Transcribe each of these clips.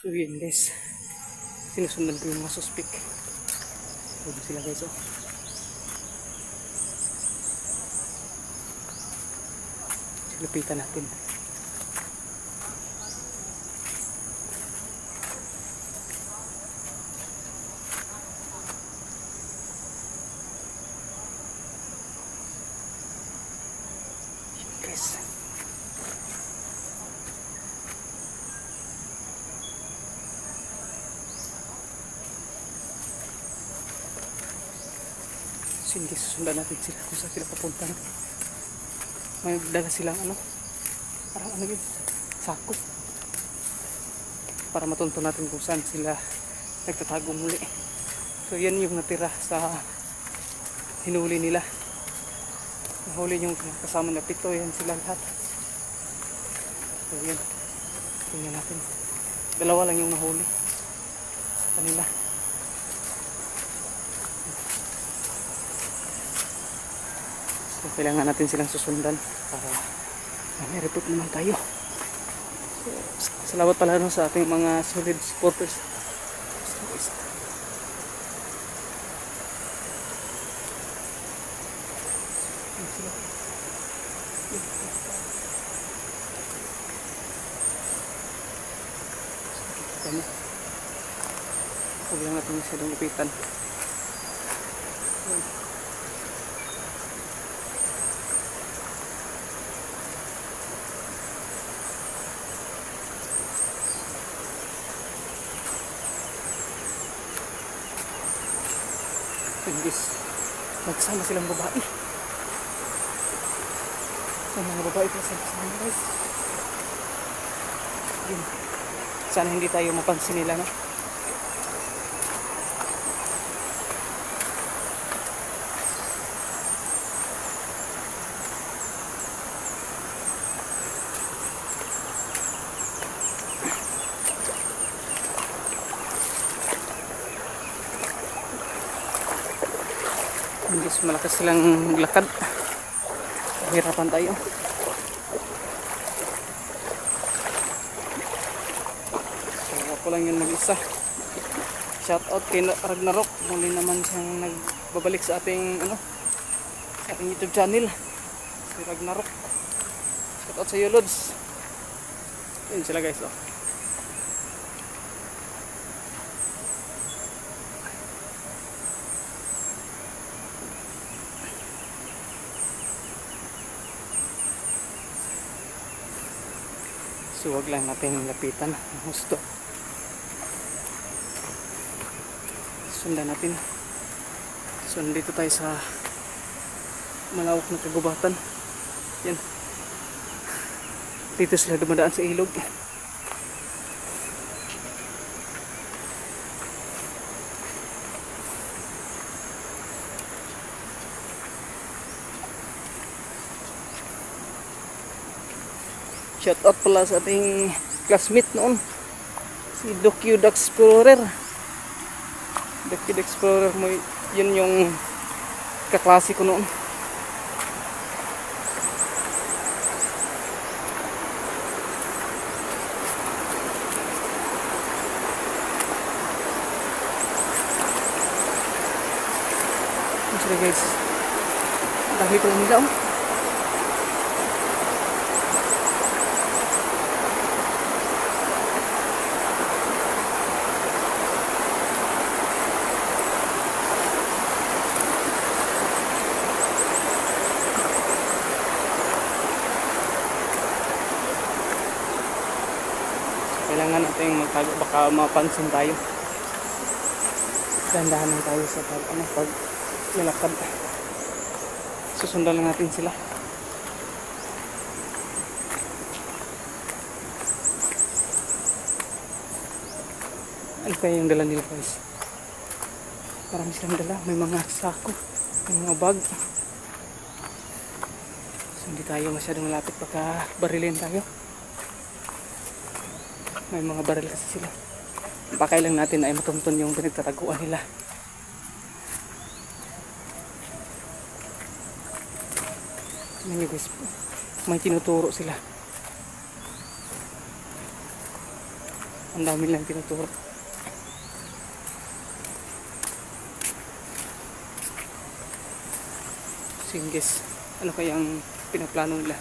So yun guys, sinusundan ko yung mga suspek. Huwag sila guys oh. Lupitan natin. Guys. So hindi susundan natin sila kung saan sila papunta. May dala silang ano, parang ano yun, sako, para matunto natin kung saan sila nagtatago muli. So yan yung natira sa hinuli nila. Nahuli yung kasama na 7, yan sila lahat. So yan, tingnan natin, 2 lang yung nahuli sa kanila. So, kailangan natin silang susundan para may report naman tayo. So, salamat pala no, sa ating mga solid supporters. Huwag lang natin masyadong ipitan. Guys, nagsama silang babae. So mga babae pa sa guys. Yun. Sana hindi tayo mapansin nila no. Guys, malakas silang maglakad. Hirapan tayo. So, ako lang yun mag-isa. Shout out kay Ragnarok. Muli naman siyang nagbabalik sa ating ano, sa ating YouTube channel. Si Ragnarok. Shout out sa iyo, Lods. Yun sila guys oh. So wag lang natin lapitan ang husto. Sundan natin. So nandito tayo sa malawak na kagubatan. Yan. Dito sila dumadaan sa ilog. Shout out pala sa ating classmate noon, si Docu the Explorer. Docu the Explorer mo, yun yung kaklase ko noon. Sorry guys, dahil ko nila oh. Kailangan natin magtago, baka mapansin tayo. Dandahan lang tayo sa pag lalakad. Susundan lang natin sila. Ano kaya yung dala nila guys? Marami silang dala. May mga sako, may mga bag. So hindi tayo masyadong malapit, baka barilin tayo. May mga baril kasi sila. Pakay lang natin ay matunton yung pinagtataguan nila. Tingnan nyo guys, may tinuturo sila. Ang dami lang tinuturo. Singgis, ano kayang pinaplano nila?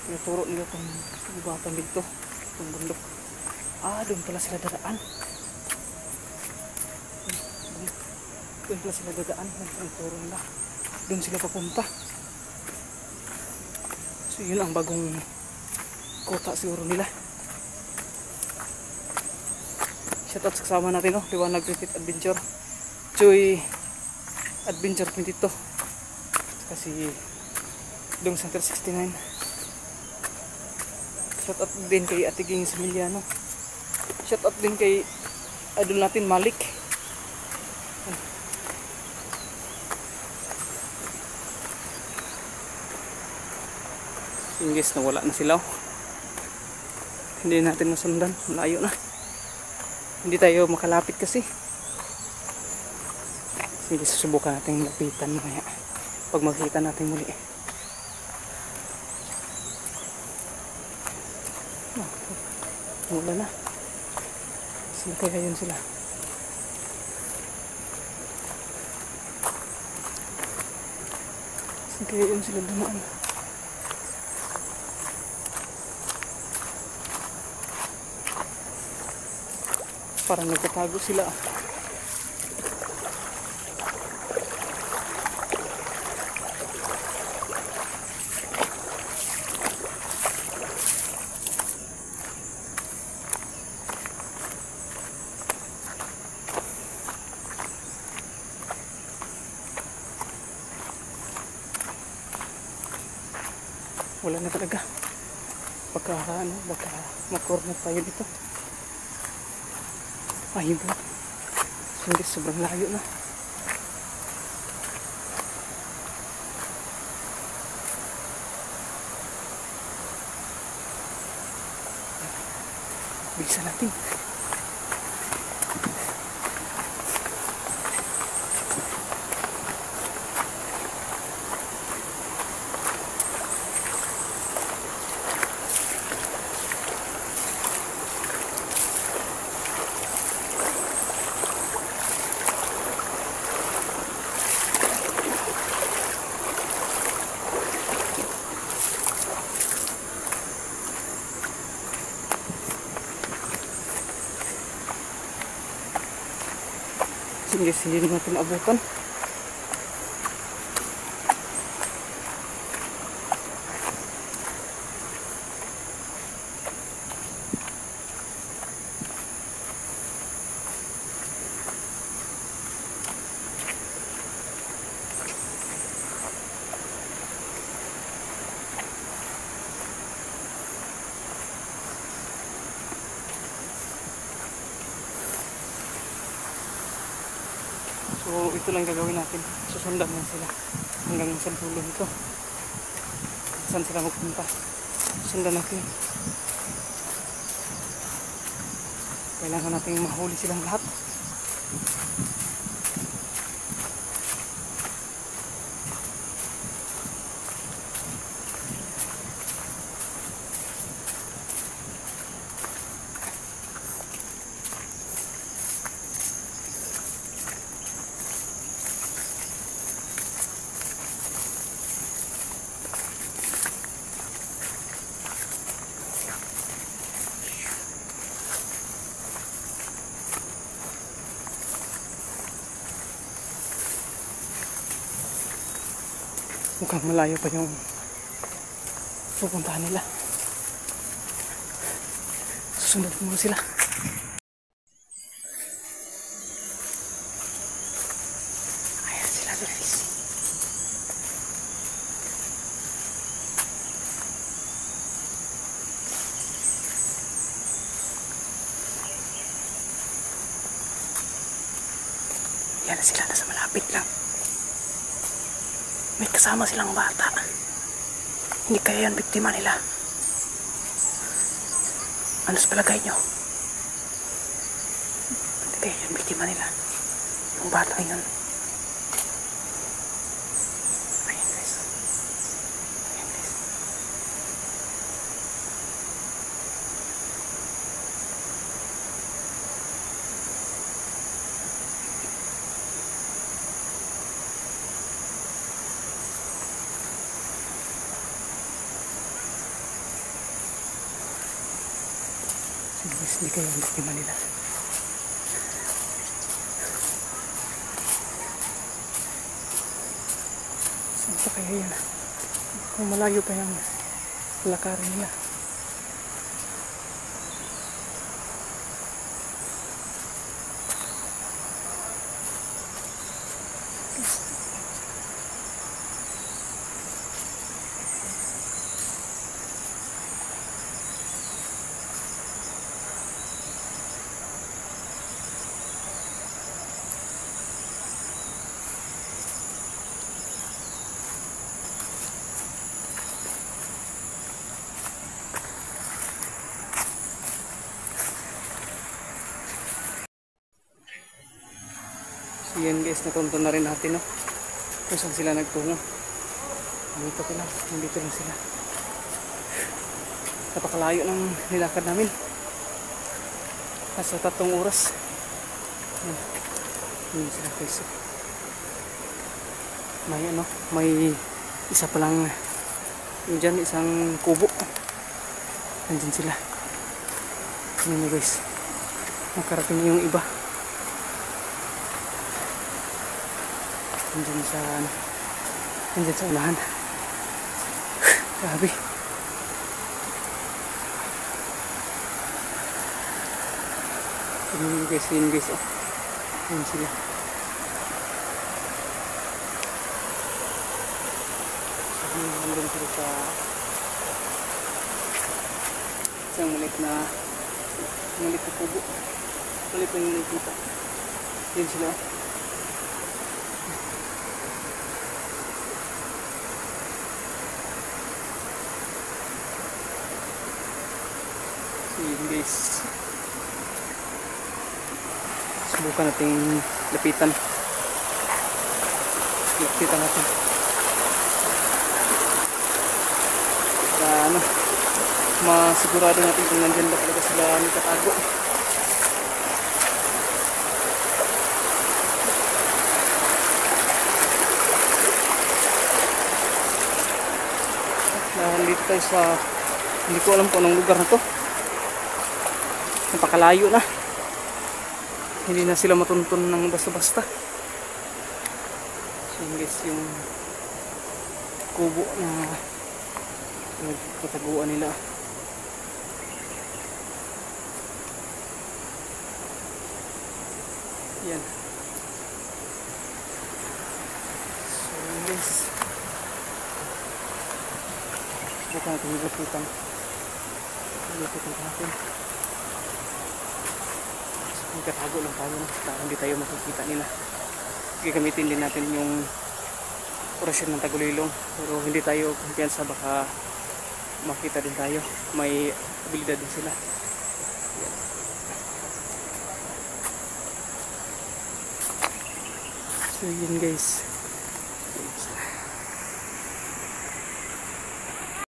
Tinuturo nila kung gugatan dito, itong bundok. Doon pala sila dadaan. Doon pala sila dadaan. Ang turo nila. Doon sila papunta. So yun ang bagong kota siguro nila. Shoutout sa kasama natin, Liwanag Retreat Adventure, Joy Adventure 22, kasi Dong Center 69. Shoutout din kay Ate Ging Samiliano. Shoutout din kay idol natin Malik. Singgis, nawala na sila. Hindi natin masundan, malayo na. Hindi tayo makalapit kasi. Sige, susubukan natin lapitan mamaya pag makita natin muli. Wala na. Sino kaya yun sila? Sino kaya yun sila dumaan? Parang nagtatago sila. Wala na talaga. Baka mag-corner tayo dito. Ayun po. Hindi, sobrang layo na. Bilisan natin. Hindi natin abutan. So ito lang gagawin natin. Susundan na sila hanggang sa dulo nito. Saan sila magpunta? Sundan natin. Kailangan natin mahuli silang lahat. Mukhang malayo pa yung pupuntahan nila. Susunod muna sila. Ayan sila guys. Yan na sila, nasa malapit lang. May kasama silang bata. Hindi kaya yan biktima nila. Ano sa palagay nyo? Hindi kaya yan biktima nila. Yung bata yun. Ayan guys. Ayan guys. Hindi kayo ang biktima nila. Saan pa kaya yan? Kung malayo pa yung lakarin nila. So yan guys, natunto na rin natin, no? Kung saan sila nagtungo. Nandito lang sila. Napakalayo ng nilakad namin. Nasa 3 oras. Yan sila guys. May ano, may isa pa lang yung dyan, isang kubo. Nandyan sila. Yan na guys. Nakarating yung iba. Nandyan sa ano, nandyan sa unahan. Grabe. Yun guys, oh. Yun sila. Nandun sila sa isang maliit na kubo. Maliit na yung nakita. Yun sila, oh. Yun guys, subukan natin lapitan natin para ano, masigurado natin kung nandyan ba talaga sila nakatago. Dito tayo sa, hindi ko alam kung anong lugar na to. Napakalayo na. Hindi na sila matuntun ng basta-basta. So yun guys, yung kubo na nagkataguan nila. Yan. So yun guys, buka natin yung lapitan natin. Magkatago lang tayo, no? Para hindi tayo makikita nila. Gagamitin din natin yung orasyon ng tagulilong, pero hindi tayo kumpiyansa, baka makita din tayo. May abilidad din sila. Yan. So yun guys.